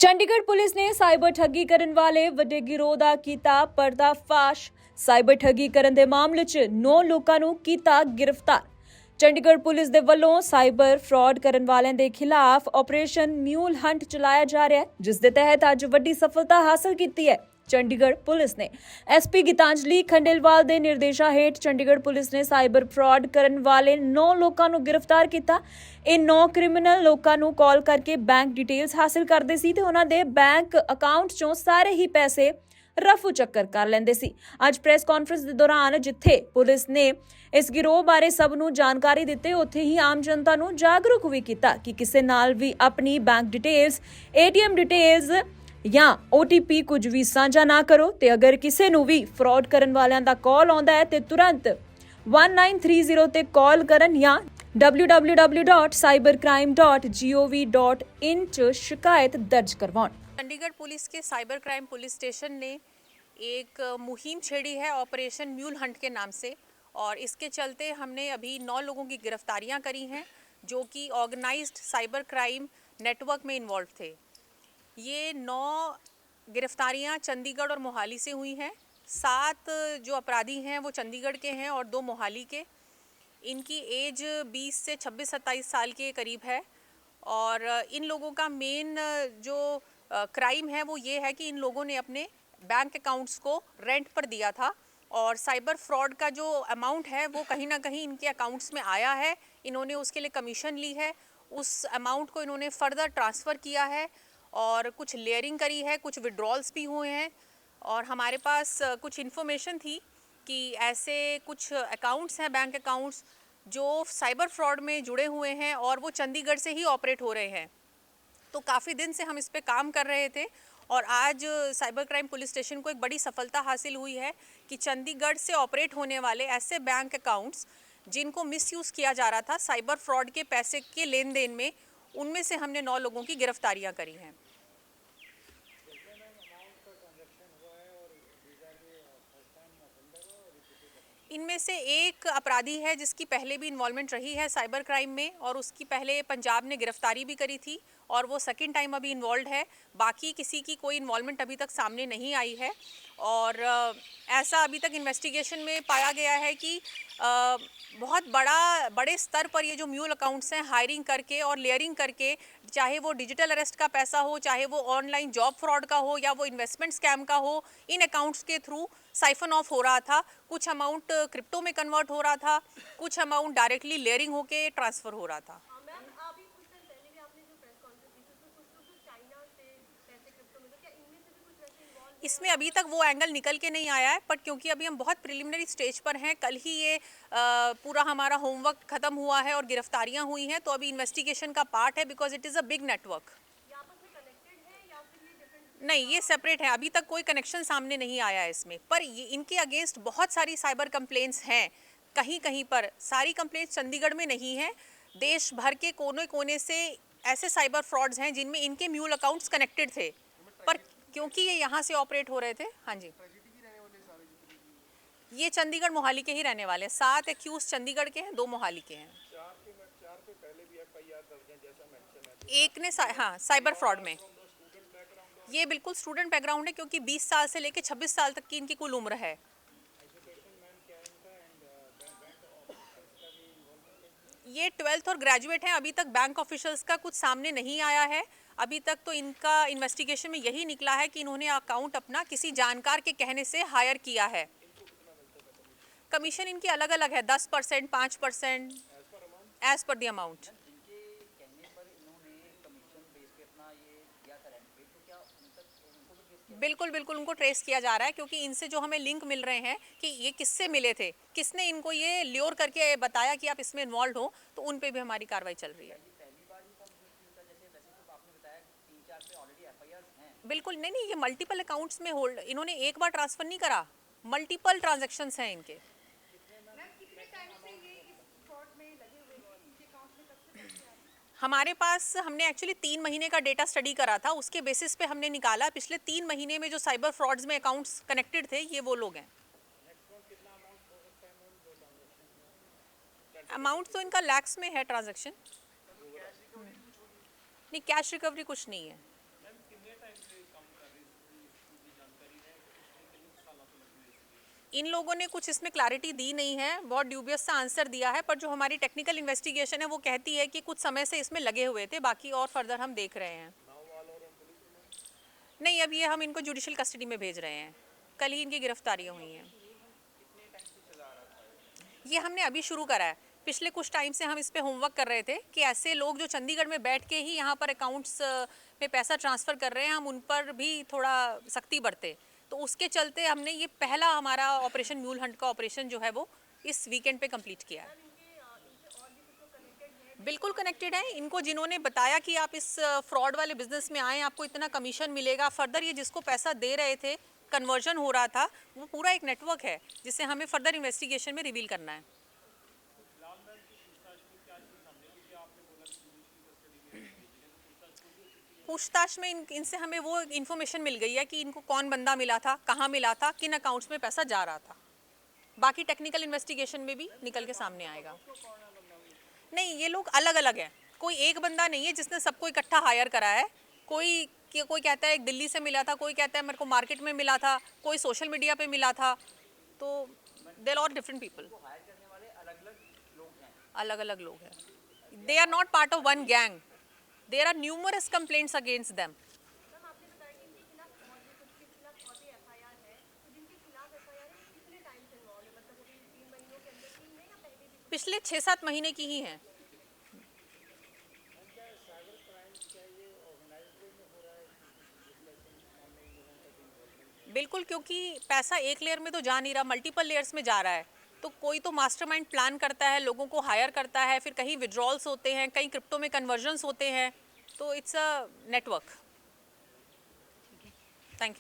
Chandigarh police ਨੇ cyber ਠੱਗੀ ਕਰਨ ਵਾਲੇ ਵੱਡੇ ਗਿਰੋਹ ਦਾ ਕੀਤਾ ਪਰਦਾਫਾਸ਼। ਸਾਈਬਰ ਠੱਗੀ ਕਰਨ ਦੇ ਮਾਮਲੇ 'ਚ 9 ਲੋਕਾਂ ਨੂੰ ਕੀਤਾ ਗ੍ਰਿਫਤਾਰ। ਚੰਡੀਗੜ੍ਹ ਪੁਲਿਸ ਦੇ ਵੱਲੋਂ ਸਾਈਬਰ ਫਰਾਡ ਕਰਨ ਵਾਲਿਆਂ ਦੇ ਖਿਲਾਫ ਆਪਰੇਸ਼ਨ ਮਿਊਲ ਹੰਟ ਚਲਾਇਆ ਜਾ ਰਿਹਾ ਹੈ, ਜਿਸ ਦੇ ਤਹਿਤ ਅੱਜ ਵੱਡੀ ਸਫਲਤਾ ਹਾਸਲ ਕੀਤੀ ਹੈ। ਚੰਡੀਗੜ੍ਹ ਪੁਲਿਸ ਨੇ ਐਸਪੀ ਗੀਤਾਂਜਲੀ ਖੰਡੇਲਵਾਲ ਦੇ ਨਿਰਦੇਸ਼ਾਂ ਹੇਠ ਚੰਡੀਗੜ੍ਹ ਪੁਲਿਸ ਨੇ ਸਾਈਬਰ ਫਰਾਡ ਕਰਨ ਵਾਲੇ 9 ਲੋਕਾਂ ਨੂੰ ਗ੍ਰਿਫਤਾਰ ਕੀਤਾ। ਇਹ 9 ਕ੍ਰਿਮੀਨਲ ਲੋਕਾਂ ਨੂੰ ਕਾਲ ਕਰਕੇ ਬੈਂਕ ਡਿਟੇਲਸ ਹਾਸਲ ਕਰਦੇ ਸੀ ਤੇ ਉਹਨਾਂ ਦੇ ਬੈਂਕ ਅਕਾਊਂਟ 'ਚੋਂ ਸਾਰੇ ਹੀ ਪੈਸੇ ਰਫੂ ਚੱਕਰ ਕਰ ਲੈਂਦੇ ਸੀ। ਅੱਜ ਪ੍ਰੈਸ ਕਾਨਫਰੰਸ ਦੇ ਦੌਰਾਨ ਜਿੱਥੇ ਪੁਲਿਸ ਨੇ ਇਸ ਗਿਰੋਹ ਬਾਰੇ ਸਭ ਨੂੰ ਜਾਣਕਾਰੀ ਦਿੱਤੀ, ਉੱਥੇ ਹੀ ਆਮ ਜਨਤਾ ਨੂੰ ਜਾਗਰੂਕ ਵੀ ਕੀਤਾ ਕਿ ਕਿਸੇ ਨਾਲ ਵੀ ਆਪਣੀ ਬੈਂਕ ਡਿਟੇਲਸ, ATM ਡਿਟੇਲਸ ਜਾਂ OTP ਕੁਝ ਵੀ ਸਾਂਝਾ ਨਾ ਕਰੋ ਤੇ ਅਗਰ ਕਿਸੇ ਨੂੰ ਵੀ ਫਰਾਡ ਕਰਨ ਵਾਲਿਆਂ ਦਾ ਕਾਲ ਆਉਂਦਾ ਹੈ ਤੇ ਤੁਰੰਤ 1930 ਤੇ ਕਾਲ ਕਰਨ ਜਾਂ www.cybercrime.gov.in 'ਚ शिकायत दर्ज करवाएं। चंडीगढ़ पुलिस के साइबर क्राइम पुलिस स्टेशन ने एक मुहिम छेड़ी है ऑपरेशन म्यूल हंट के नाम से, और इसके चलते हमने अभी 9 लोगों की गिरफ्तारियां करी हैं जो कि ऑर्गेनाइज्ड साइबर क्राइम नेटवर्क में इन्वॉल्व थे। ये 9 गिरफ्तारियां चंडीगढ़ और मोहाली से हुई हैं। 7 जो अपराधी हैं वो चंडीगढ़ के हैं और 2 मोहाली के। इनकी एज 20 से 26-27 साल के करीब है, और इन लोगों का मेन जो क्राइम है वो ये है कि इन लोगों ने अपने बैंक अकाउंट्स को रेंट पर दिया था, और साइबर फ्रॉड का जो अमाउंट है वो कहीं ना कहीं इनके अकाउंट्स में आया है। इन्होंने उसके लिए कमीशन ली है, उस अमाउंट को इन्होंने फर्दर ट्रांसफ़र किया है और कुछ लेयरिंग करी है, कुछ विड्रॉल्स भी हुए हैं। और हमारे पास कुछ इन्फॉर्मेशन थी कि ऐसे कुछ अकाउंट्स हैं, बैंक अकाउंट्स जो साइबर फ्रॉड में जुड़े हुए हैं और वो चंडीगढ़ से ही ऑपरेट हो रहे हैं। तो काफ़ी दिन से हम इस पे काम कर रहे थे, और आज साइबर क्राइम पुलिस स्टेशन को एक बड़ी सफलता हासिल हुई है कि चंडीगढ़ से ऑपरेट होने वाले ऐसे बैंक अकाउंट्स जिनको मिसयूज़ किया जा रहा था साइबर फ्रॉड के पैसे के लेन देन में, उनमें से हमने 9 लोगों की गिरफ्तारियाँ करी हैं। इनमें से एक अपराधी है जिसकी पहले भी इन्वॉल्वमेंट रही है साइबर क्राइम में, और उसकी पहले पंजाब ने गिरफ्तारी भी करी थी और वो सेकंड टाइम अभी इन्वॉल्व है। बाकी किसी की कोई इन्वॉल्वमेंट अभी तक सामने नहीं आई है, और ऐसा अभी तक इन्वेस्टिगेशन में पाया गया है कि बहुत बड़े स्तर पर ये जो म्यूल अकाउंट्स हैं हायरिंग करके और लेयरिंग करके, चाहे वो डिजिटल अरेस्ट का पैसा हो, चाहे वो ऑनलाइन जॉब फ्रॉड का हो, या वो इन्वेस्टमेंट स्कैम का हो, इन अकाउंट्स के थ्रू साइफन ऑफ हो रहा था। कुछ अमाउंट क्रिप्टो में कन्वर्ट हो रहा था, कुछ अमाउंट डायरेक्टली लेयरिंग होके ट्रांसफ़र हो रहा था। इसमें अभी तक वो एंगल निकल के नहीं आया है, बट क्योंकि अभी हम बहुत प्रिलिमिनरी स्टेज पर हैं, कल ही ये पूरा हमारा होमवर्क ख़त्म हुआ है और गिरफ्तारियां हुई हैं, तो अभी इन्वेस्टिगेशन का पार्ट है, because it is a big network. नहीं, ये सेपरेट है, अभी तक कोई कनेक्शन सामने नहीं आया है इसमें, पर ये इनके अगेंस्ट बहुत सारी साइबर कंप्लेंट्स हैं। कहीं कहीं पर सारी कंप्लेंट्स चंडीगढ़ में नहीं है, देश भर के कोने कोने से ऐसे साइबर फ्रॉड्स हैं जिनमें इनके म्यूल अकाउंट्स कनेक्टेड थे, पर क्योंकि ये यहाँ से ऑपरेट हो रहे थे। हाँ जी, ये चंडीगढ़ मोहाली के ही रहने वाले हैं। 7 एक्यूज चंडीगढ़ के हैं, 2 मोहाली के हैं। एक ने हाँ साइबर फ्रॉड में, ये बिल्कुल स्टूडेंट बैकग्राउंड है, क्योंकि 20 साल से लेकर 26 साल तक की इनकी कुल उम्र है। ये 12th और ग्रेजुएट हैं। अभी तक बैंक ऑफिशियल्स का कुछ सामने नहीं आया है। अभी तक तो इनका इन्वेस्टिगेशन में यही निकला है कि इन्होंने अकाउंट अपना किसी जानकार के कहने से हायर किया है। कमीशन इनकी अलग अलग है, 10%, 5%, एज पर द अमाउंट। बिल्कुल बिल्कुल उनको ट्रेस किया जा रहा है, क्योंकि इनसे जो हमें लिंक मिल रहे हैं कि ये किससे मिले थे, किसने इनको ये ल्योर करके बताया कि आप इसमें इन्वॉल्व हो, तो उन पे भी हमारी कार्रवाई चल रही है। बिल्कुल नहीं, ये मल्टीपल अकाउंट्स में होल्ड, इन्होंने एक बार ट्रांसफ़र नहीं करा, मल्टीपल ट्रांजैक्शंस हैं इनके। हमारे पास हमने एक्चुअली 3 महीने का डेटा स्टडी करा था, उसके बेसिस पे हमने निकाला पिछले 3 महीने में जो साइबर फ्रॉड्स में अकाउंट्स कनेक्टेड थे, ये वो लोग हैं। अमाउंट तो इनका लैक्स में है ट्रांजैक्शन। नहीं, कैश रिकवरी कुछ नहीं है। इन लोगों ने कुछ इसमें क्लैरिटी दी नहीं है, बहुत ड्यूबियस सा आंसर दिया है, पर जो हमारी टेक्निकल इन्वेस्टिगेशन है वो कहती है कि कुछ समय से इसमें लगे हुए थे, बाकी और फर्दर हम देख रहे हैं। नहीं, अब ये हम इनको जुडिशियल कस्टडी में भेज रहे हैं, कल ही इनकी गिरफ्तारियां हुई हैं। ये हमने अभी शुरू करा है, पिछले कुछ टाइम से हम इस पे होमवर्क कर रहे थे कि ऐसे लोग जो चंडीगढ़ में बैठ के ही यहाँ पर अकाउंट्स में पैसा ट्रांसफ़र कर रहे हैं, हम उन पर भी थोड़ा सख्ती बरते। तो उसके चलते हमने ये पहला हमारा ऑपरेशन म्यूल हंट का ऑपरेशन जो है वो इस वीकेंड पे कंप्लीट किया है। बिल्कुल कनेक्टेड है। इनको जिन्होंने बताया कि आप इस फ्रॉड वाले बिजनेस में आए, आपको इतना कमीशन मिलेगा, फर्दर ये जिसको पैसा दे रहे थे, कन्वर्जन हो रहा था, वो पूरा एक नेटवर्क है जिसे हमें फर्दर इन्वेस्टिगेशन में रिवील करना है। पूछताछ में इनसे हमें वो इन्फॉर्मेशन मिल गई है कि इनको कौन बंदा मिला था, कहाँ मिला था, किन अकाउंट्स में पैसा जा रहा था। बाकी टेक्निकल इन्वेस्टिगेशन में भी निकल के सामने आएगा। नहीं, ये लोग अलग अलग हैं, कोई एक बंदा नहीं है जिसने सबको इकट्ठा हायर करा है। कोई कहता है एक दिल्ली से मिला था, कोई कहता है मेरे को मार्केट में मिला था, कोई सोशल मीडिया पे मिला था, तो they are all different people, अलग अलग लोग हैं। They are not part of one gang, there are numerous complaints against them. पिछले 6-7 महीने की ही हैं। बिल्कुल, क्योंकि पैसा एक लेयर में तो जा नहीं रहा, मल्टीपल लेयर्स में जा रहा है। तो कोई तो मास्टरमाइंड प्लान करता है, लोगों को हायर करता है, फिर कहीं विड्रॉल्स होते हैं, कहीं क्रिप्टो में कन्वर्जन्स होते हैं, तो इट्स अ नेटवर्क।